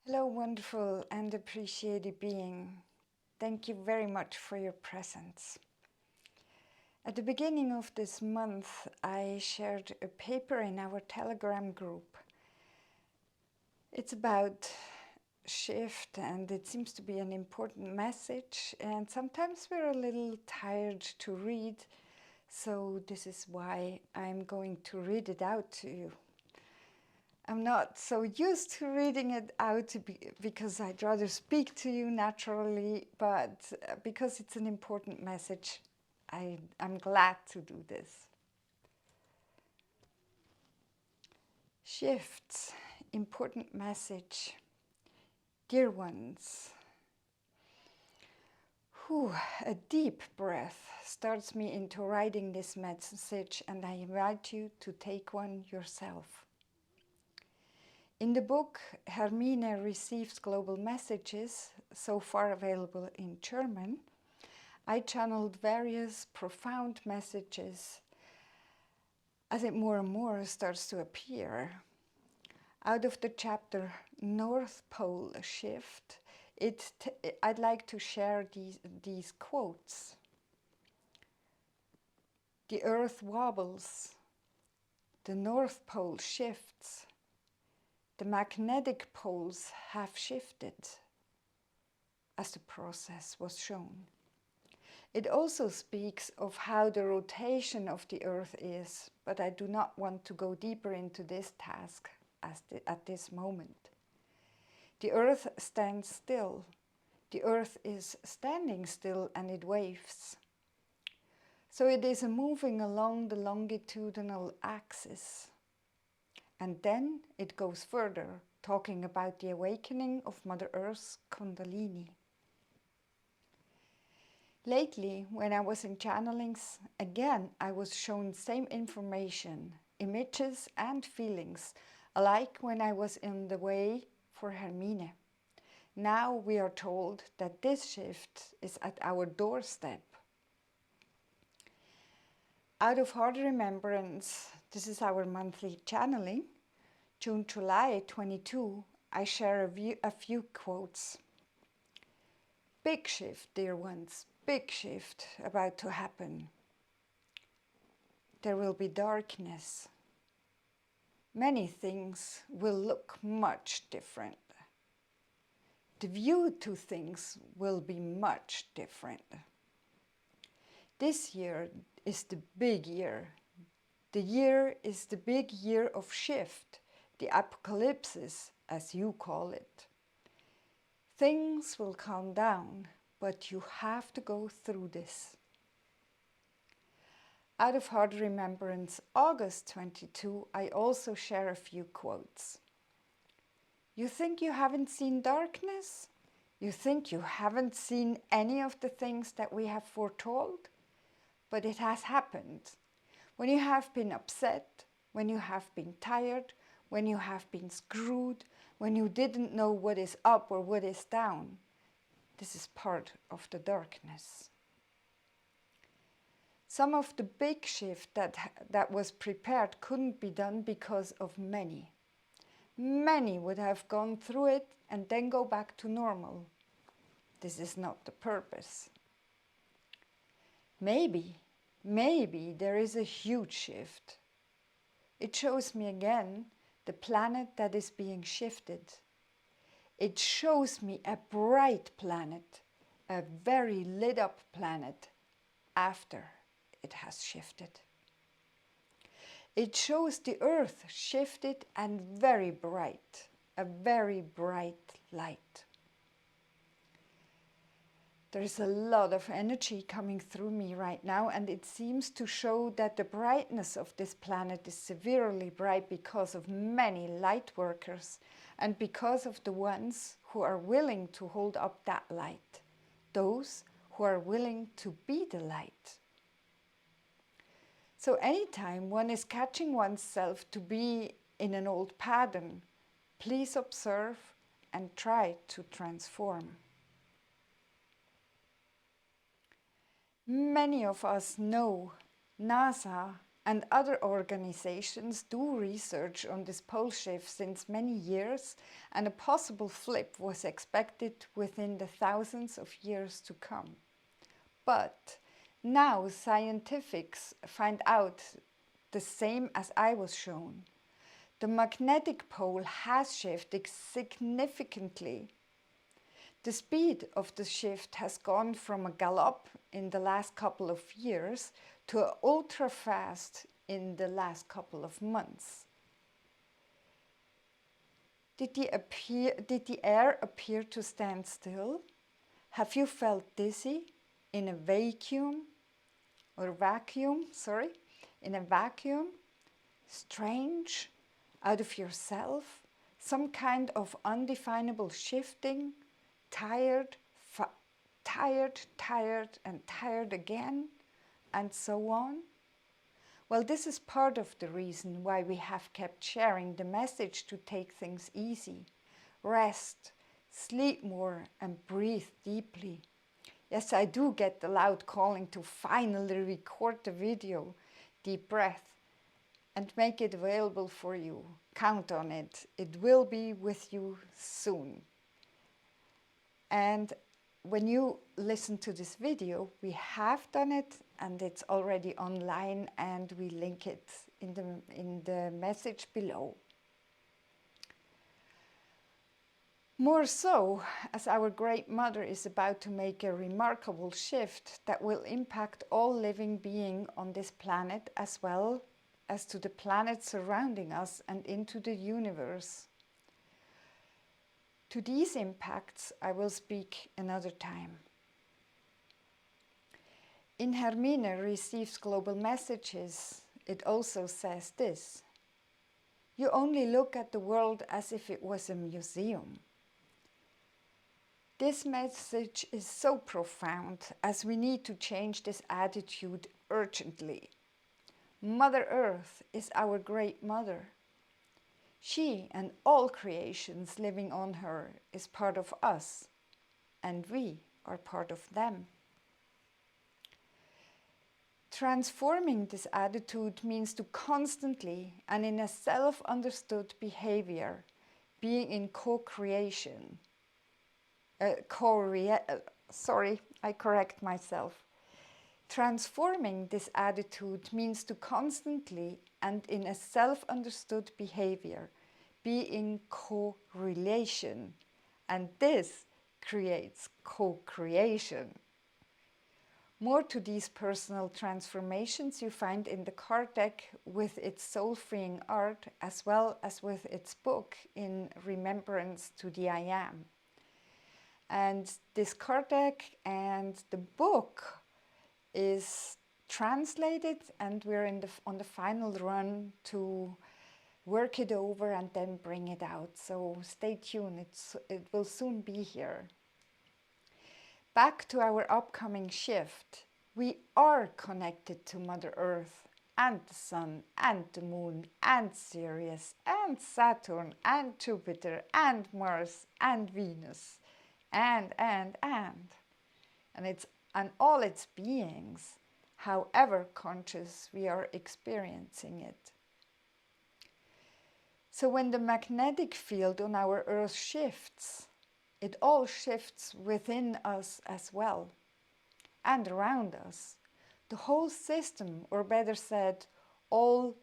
Hello, wonderful and appreciated being. Thank you very much for your presence. At the beginning of this month, I shared a paper in our Telegram group. It's about shift, and it seems to be an important message, and sometimes we're a little tired to read, so this is why I'm going to read it out to you. I'm not so used to reading it out because I'd rather speak to you naturally, but because it's an important message, I'm glad to do this. Shifts, important message. Dear ones, a deep breath starts me into writing this message, and I invite you to take one yourself. In the book, Hermine Receives Global Messages, so far available in German, I channeled various profound messages as it more and more starts to appear. Out of the chapter North Pole Shift, I'd like to share these quotes. The earth wobbles, the North Pole shifts, the magnetic poles have shifted as the process was shown. It also speaks of how the rotation of the earth is, but I do not want to go deeper into this task at this moment. The earth stands still. The earth is standing still and it waves. So it is moving along the longitudinal axis. And then it goes further, talking about the awakening of Mother Earth's Kundalini. Lately, when I was in channelings, again I was shown same information, images and feelings, alike when I was in the way for Hermine. Now we are told that this shift is at our doorstep. Out of Heart Remembrance, this is our monthly channeling. June, July 22, I share a few quotes. Big shift, dear ones, big shift about to happen. There will be darkness. Many things will look much different. The view to things will be much different. This year is the big year. The year is the big year of shift, the apocalypse, as you call it. Things will calm down, but you have to go through this. Out of Heart Remembrance, August 22, I also share a few quotes. You think you haven't seen darkness? You think you haven't seen any of the things that we have foretold? But it has happened. When you have been upset, when you have been tired, when you have been screwed, when you didn't know what is up or what is down, this is part of the darkness. Some of the big shift that was prepared couldn't be done because of many. Many would have gone through it and then go back to normal. This is not the purpose. Maybe there is a huge shift. It shows me again the planet that is being shifted. It shows me a bright planet, a very lit up planet after it has shifted. It shows the earth shifted and very bright, a very bright light. There is a lot of energy coming through me right now, and it seems to show that the brightness of this planet is severely bright because of many light workers and because of the ones who are willing to hold up that light, those who are willing to be the light. So anytime one is catching oneself to be in an old pattern, please observe and try to transform. Many of us know NASA and other organizations do research on this pole shift since many years, and a possible flip was expected within the thousands of years to come. But now scientists find out the same as I was shown. The magnetic pole has shifted significantly. The speed of the shift has gone from a gallop in the last couple of years to an ultra fast in the last couple of months. Did the air appear to stand still? Have you felt dizzy in a vacuum? In a vacuum? Strange? Out of yourself? Some kind of undefinable shifting? Tired, and tired again, and so on? Well, this is part of the reason why we have kept sharing the message to take things easy, rest, sleep more, and breathe deeply. Yes, I do get the loud calling to finally record the video, deep breath, and make it available for you. Count on it. It will be with you soon. And when you listen to this video, we have done it and it's already online, and we link it in the message below. More so, as our Great Mother is about to make a remarkable shift that will impact all living beings on this planet, as well as to the planet surrounding us and into the universe. To these impacts, I will speak another time. In Hermine Receives Global Messages, it also says this: you only look at the world as if it was a museum. This message is so profound, as we need to change this attitude urgently. Mother Earth is our Great Mother. She and all creations living on her is part of us, and we are part of them. Transforming this attitude means to constantly and in a self-understood behavior, being in co-creation. I correct myself. Transforming this attitude means to constantly and in a self-understood behavior be in co-relation, and this creates co-creation. More to these personal transformations you find in the card deck with its soul-freeing art, as well as with its book in Remembrance to the I Am. And this card deck and the book is translated, and we're on the final run to work it over and then bring it out. So stay tuned, it will soon be here. Back to our upcoming shift. We are connected to Mother Earth and the Sun and the Moon and Sirius and Saturn and Jupiter and Mars and Venus and all its beings, however conscious we are experiencing it. So when the magnetic field on our Earth shifts, it all shifts within us as well, and around us. The whole system, or better said, all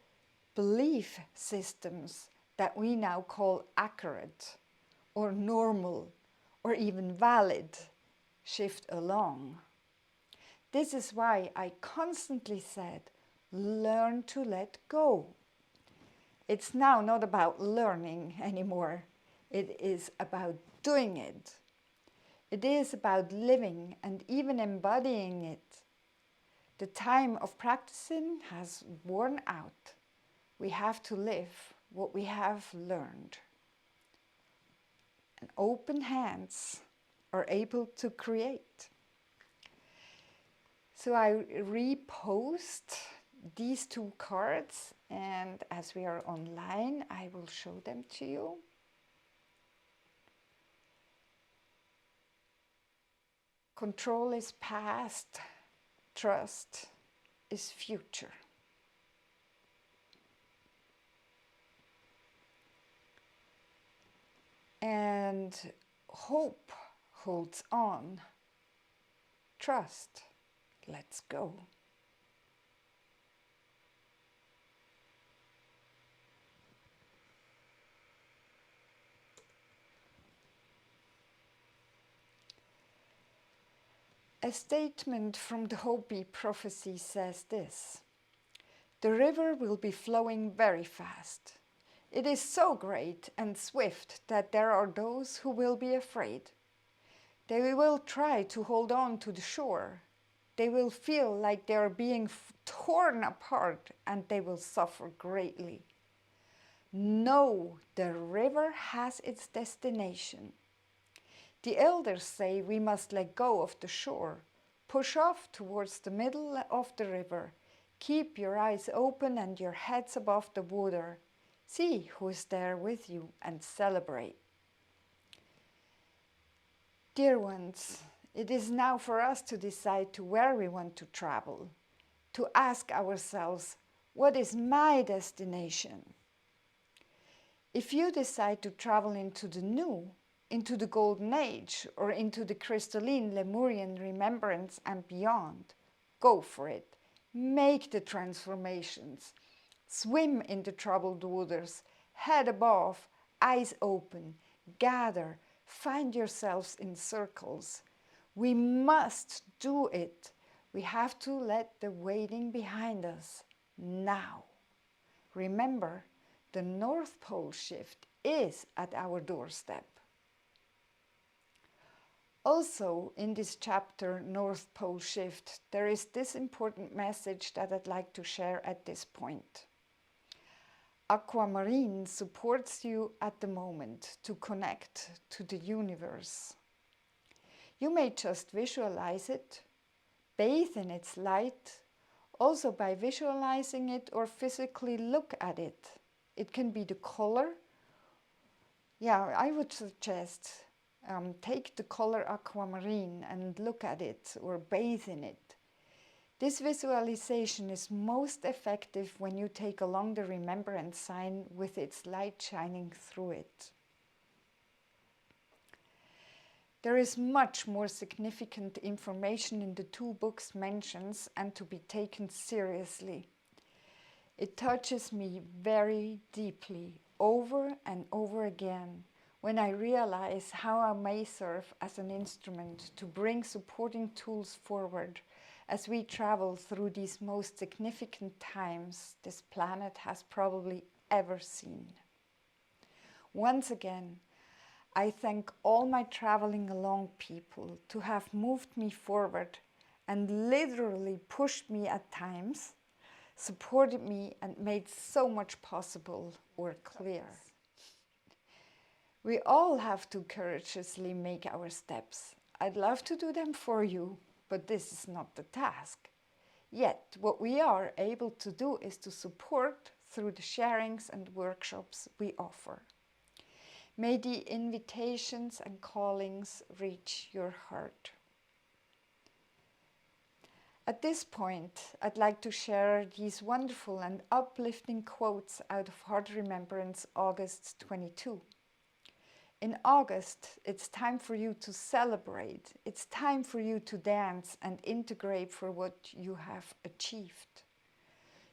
belief systems that we now call accurate, or normal, or even valid, shift along. This is why I constantly said, learn to let go. It's now not about learning anymore. It is about doing it. It is about living and even embodying it. The time of practicing has worn out. We have to live what we have learned. And open hands are able to create. So I repost these two cards, and as we are online, I will show them to you. Control is past, trust is future. and hope holds on. Trust. Let's go. A statement from the Hopi Prophecy says this: "The river will be flowing very fast. It is so great and swift that there are those who will be afraid. They will try to hold on to the shore. They will feel like they are being torn apart, and they will suffer greatly. No, the river has its destination. The elders say we must let go of the shore, push off towards the middle of the river, keep your eyes open and your heads above the water. See who is there with you and celebrate." Dear ones, it is now for us to decide to where we want to travel, to ask ourselves, what is my destination? If you decide to travel into the new, into the golden age, or into the crystalline Lemurian remembrance and beyond, go for it. Make the transformations. Swim in the troubled waters, head above, eyes open, gather, find yourselves in circles. We must do it. We have to let the waiting behind us now. Remember, the North Pole shift is at our doorstep. Also, in this chapter, North Pole Shift, there is this important message that I'd like to share at this point. Aquamarine supports you at the moment to connect to the universe. You may just visualize it, bathe in its light, also by visualizing it or physically look at it. It can be the color. Yeah, I would suggest take the color aquamarine and look at it or bathe in it. This visualization is most effective when you take along the remembrance sign with its light shining through it. There is much more significant information in the two books mentions and to be taken seriously. It touches me very deeply over and over again when I realize how I may serve as an instrument to bring supporting tools forward as we travel through these most significant times this planet has probably ever seen. Once again, I thank all my traveling along people to have moved me forward and literally pushed me at times, supported me and made so much possible or clear. We all have to courageously make our steps. I'd love to do them for you, but this is not the task. Yet, what we are able to do is to support through the sharings and workshops we offer. May the invitations and callings reach your heart. At this point, I'd like to share these wonderful and uplifting quotes out of Heart Remembrance August 22. In August, it's time for you to celebrate. It's time for you to dance and integrate for what you have achieved.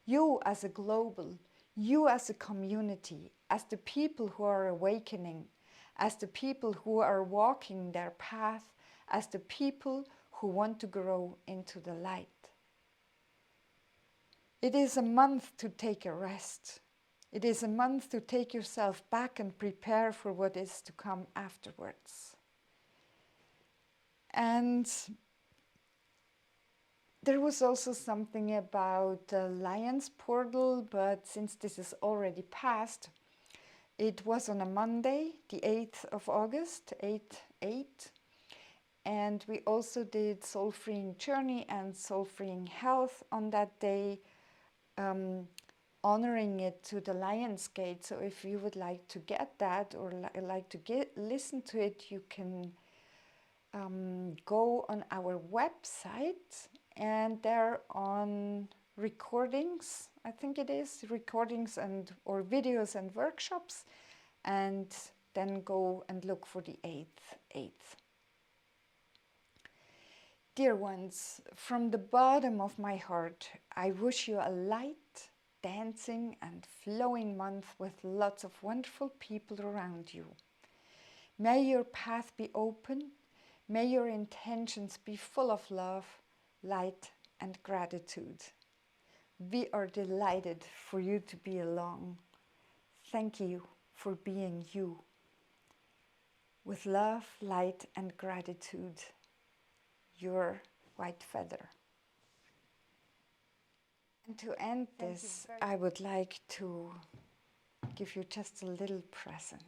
You as a global, you as a community, as the people who are awakening, as the people who are walking their path, as the people who want to grow into the light. It is a month to take a rest. It is a month to take yourself back and prepare for what is to come afterwards. And there was also something about the Lions portal, but since this is already past, it was on a Monday, the 8th of August, 8/8. And we also did Soul Freeing Journey and Soul Freeing Health on that day, honoring it to the LionsGate. So if you would like to get that or like to listen to it, you can go on our website, and there on recordings, I think it is, recordings and or videos and workshops, and then go and look for the eighth. Dear ones, from the bottom of my heart, I wish you a light, dancing and flowing month with lots of wonderful people around you. May your path be open. May your intentions be full of love, light and gratitude. We are delighted for you to be along. Thank you for being you. With love, light and gratitude, your White Feather. And to end this, I would like to give you just a little present.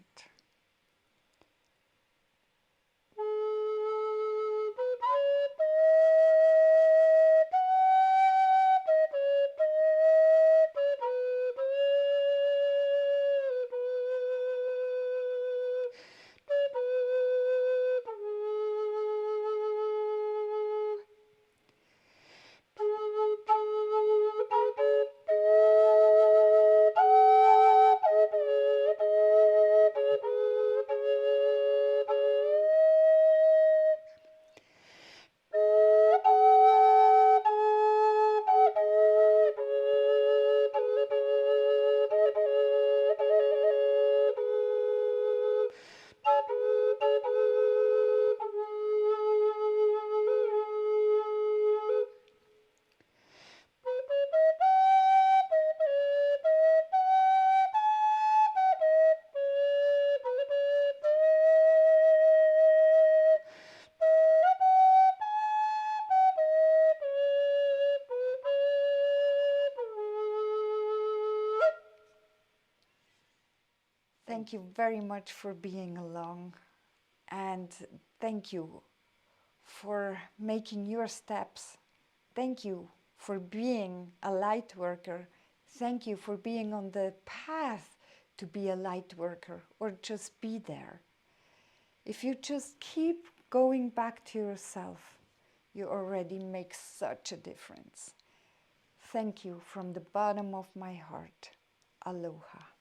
Thank you very much for being along, and thank you for making your steps. Thank you for being a light worker. Thank you for being on the path to be a light worker, or just be there. If you just keep going back to yourself, you already make such a difference. Thank you from the bottom of my heart. Aloha.